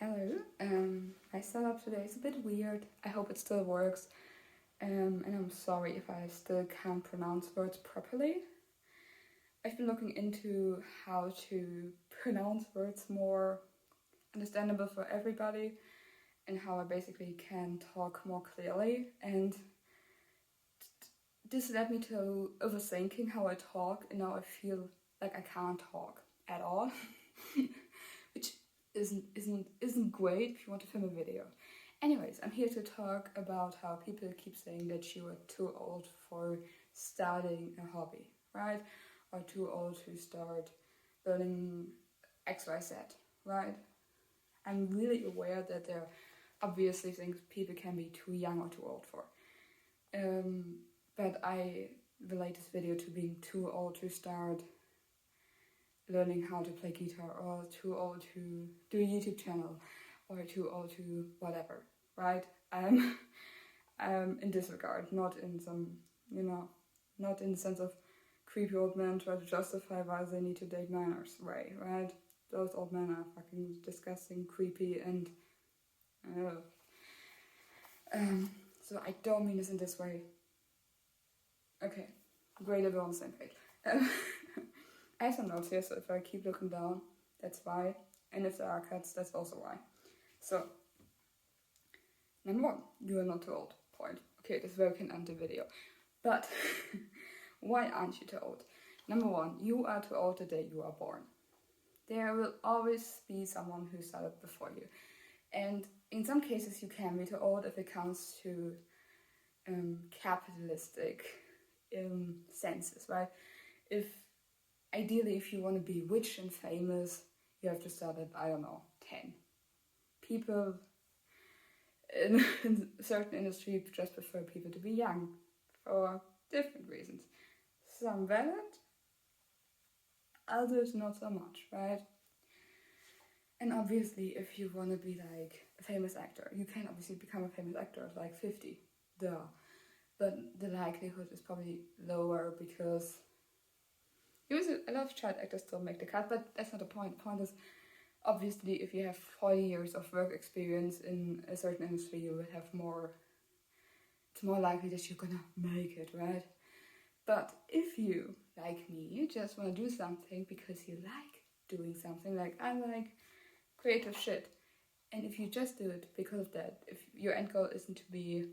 Hello. My setup today is a bit weird. I hope it still works. And I'm sorry if I still can't pronounce words properly. I've been looking into how to pronounce words more understandable for everybody and how I basically can talk more clearly. And this led me to overthinking how I talk, and now I feel like I can't talk at all, which isn't great if you want to film a video. Anyways, I'm here to talk about how people keep saying that you are too old for starting a hobby, right? Or too old to start learning XYZ, right? I'm really aware that there are obviously things people can be too young or too old for. But I relate this video to being too old to start learning how to play guitar, or too old to do a YouTube channel, or too old to whatever, right? In this regard, not in some, not in the sense of creepy old men try to justify why they need to date minors way, right? Those old men are fucking disgusting, creepy, and so I don't mean this in this way. Okay, great, we're on the same page. I have some notes here, so if I keep looking down, that's why. And if there are cuts, that's also why. So, number one, you are not too old. Point. Okay, this is where we can end the video. But, why aren't you too old? Number one, you are too old the day you are born. There will always be someone who started before you. And in some cases, you can be too old if it comes to capitalistic senses, right? Ideally, if you want to be rich and famous, you have to start at, 10. People in certain industries just prefer people to be young for different reasons. Some valid, others not so much, right? And obviously, if you want to be like a famous actor, you can obviously become a famous actor at like 50, duh. But the likelihood is probably lower because a lot of child actors still make the cut, but that's not the point. The point is, obviously, if you have 40 years of work experience in a certain industry, you will have more. It's more likely that you're gonna make it, right? But if you, like me, just want to do something because you like doing something, like I like creative shit, and if you just do it because of that, if your end goal isn't to be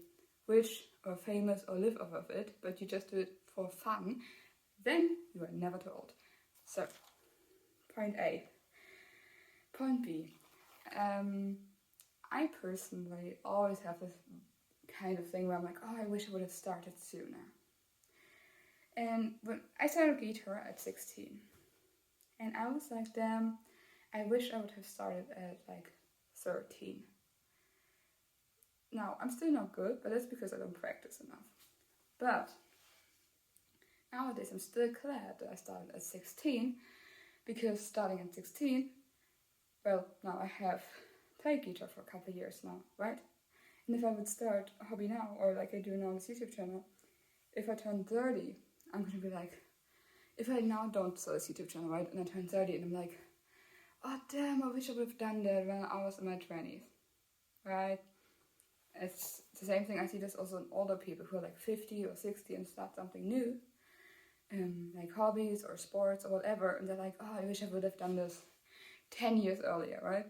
rich or famous or live off of it, but you just do it for fun, then you are never too old. So, point A. Point B. I personally always have this kind of thing where I'm like, oh, I wish I would have started sooner. And when I started guitar at 16, and I was like, damn, I wish I would have started at like 13. Now, I'm still not good, but that's because I don't practice enough. But nowadays, I'm still glad that I started at 16, because starting at 16, well, now I have played guitar for a couple of years now, right? And if I would start a hobby now, or like I do now on this YouTube channel, if I turn 30, I'm gonna be like, if I now don't start this YouTube channel, right, and I turn 30, and I'm like, oh damn, I wish I would have done that when I was in my 20s, right? It's the same thing. I see this also in older people who are like 50 or 60 and start something new, like hobbies or sports or whatever, and they're like, oh, I wish I would have done this 10 years earlier, right?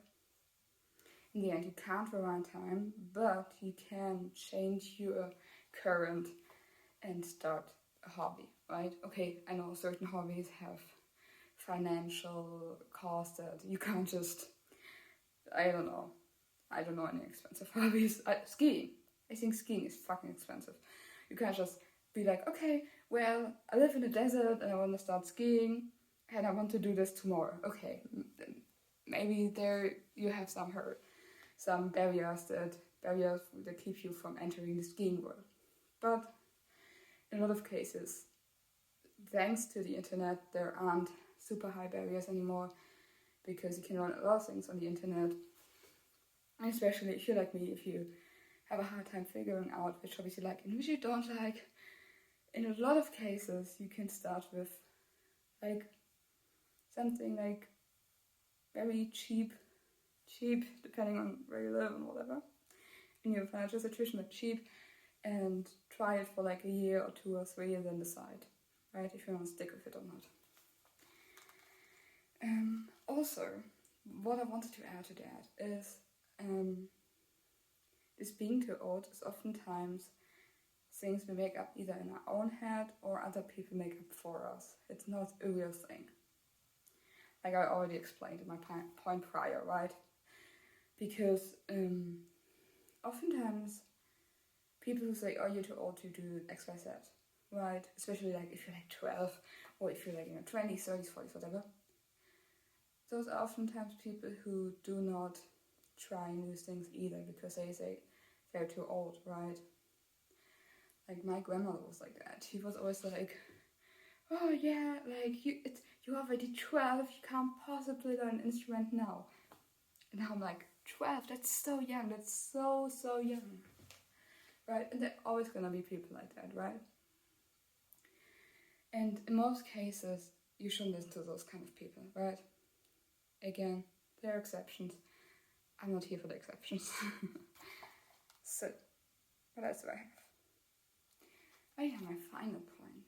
In the end, you can't rewind time, but you can change your current and start a hobby, right? Okay, I know certain hobbies have financial costs that you can't just, I don't know any expensive hobbies. Skiing. I think skiing is fucking expensive. You can't just be like, okay, well, I live in the desert and I want to start skiing and I want to do this tomorrow. Okay, maybe there you have some barriers that keep you from entering the skiing world. But in a lot of cases, thanks to the internet, there aren't super high barriers anymore, because you can learn a lot of things on the internet. And especially if you're like me, if you have a hard time figuring out which hobbies you like and which you don't like, in a lot of cases you can start with like something like very cheap cheap, depending on where you live and whatever, in your financial situation, but cheap, and try it for like a year or 2 or 3 and then decide, right, if you want to stick with it or not. Also, what I wanted to add to that is this being too old is oftentimes things we make up either in our own head or other people make up for us. It's not a real thing. Like I already explained in my point prior, right? Because oftentimes people who say, oh, you're too old to do X, Y, Z, right? Especially like if you're like 12 or if you're like 20s, 30s, 40s, whatever. Those are oftentimes people who do not try new things either because they say they're too old, right? Like my grandmother was like that. She was always like, oh yeah, like you're already 12, you can't possibly learn an instrument now. And now I'm like, 12, that's so young, that's so young. Right? And there are always gonna be people like that, right? And in most cases, you shouldn't listen to those kind of people, right? Again, there are exceptions. I'm not here for the exceptions. So, what else do I have? Oh yeah, my final point.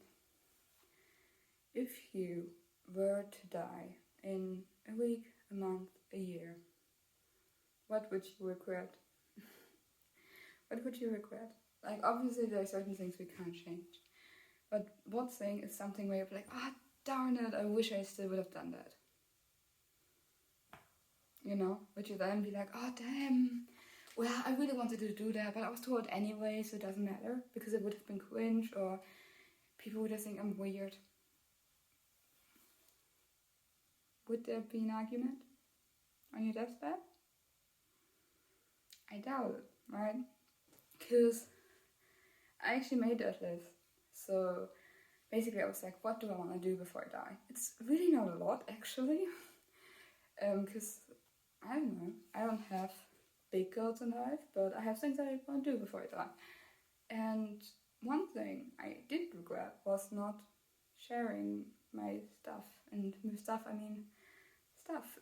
If you were to die in a week, a month, a year, what would you regret? What would you regret? Like, obviously there are certain things we can't change. But what thing is something where you're like, ah, darn it, I wish I still would have done that. You know? Would you then be like, oh, damn, well, I really wanted to do that, but I was too old anyway, so it doesn't matter, because it would have been cringe, or people would have think I'm weird. Would there be an argument on your deathbed? I doubt it, right? Because I actually made that list. So basically I was like, what do I want to do before I die? It's really not a lot, actually. Because, I don't know, I don't have big goals in life, but I have things that I want to do before I die. And one thing I did regret was not sharing my stuff. And with stuff, I mean stuff.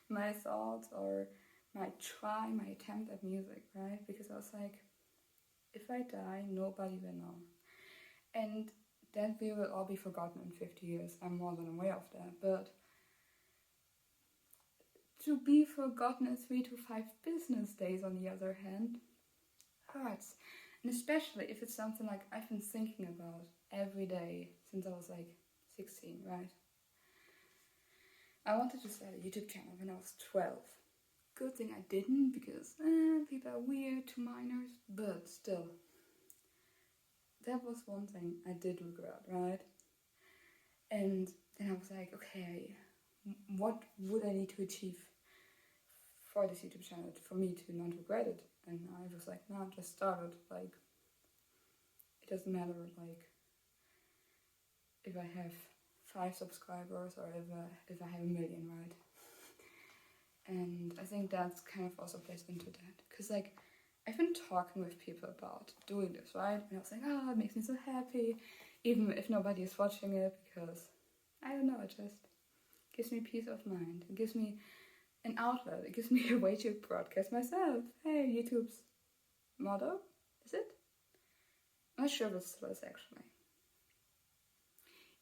My thoughts or my attempt at music, right? Because I was like, if I die, nobody will know. And that we will all be forgotten in 50 years. I'm more than aware of that. But to be forgotten in 3 to 5 business days, on the other hand, hurts. And especially if it's something like I've been thinking about every day since I was like 16, right? I wanted to start a YouTube channel when I was 12. Good thing I didn't, because people are weird to minors, but still. That was one thing I did regret, right? And then I was like, okay, what would I need to achieve for this YouTube channel for me to not regret it? And I was like, no, just start it. Like, it doesn't matter, like, if I have 5 subscribers or if I have 1 million, right? And I think that's kind of also plays into that. Because, like, I've been talking with people about doing this, right? And I was like, oh, it makes me so happy. Even if nobody is watching it, because, I don't know, it just gives me peace of mind. It gives me an outlet. It gives me a way to broadcast myself. Hey, YouTube's motto, is it? I'm not sure what it still is, actually.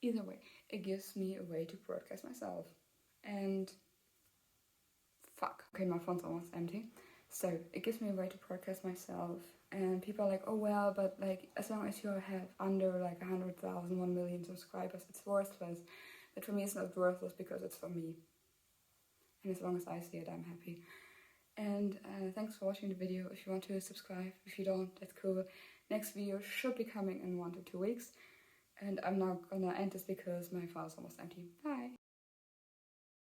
Either way, it gives me a way to broadcast myself. And fuck. Okay, my phone's almost empty. So it gives me a way to broadcast myself. And people are like, oh well, but like as long as you have under like 100,000, 1 million subscribers, it's worthless. But for me, it's not worthless because it's for me. And as long as I see it, I'm happy. And thanks for watching the video. If you want to subscribe, if you don't, that's cool. Next video should be coming in 1 to 2 weeks. And I'm now gonna end this because my file is almost empty. Bye!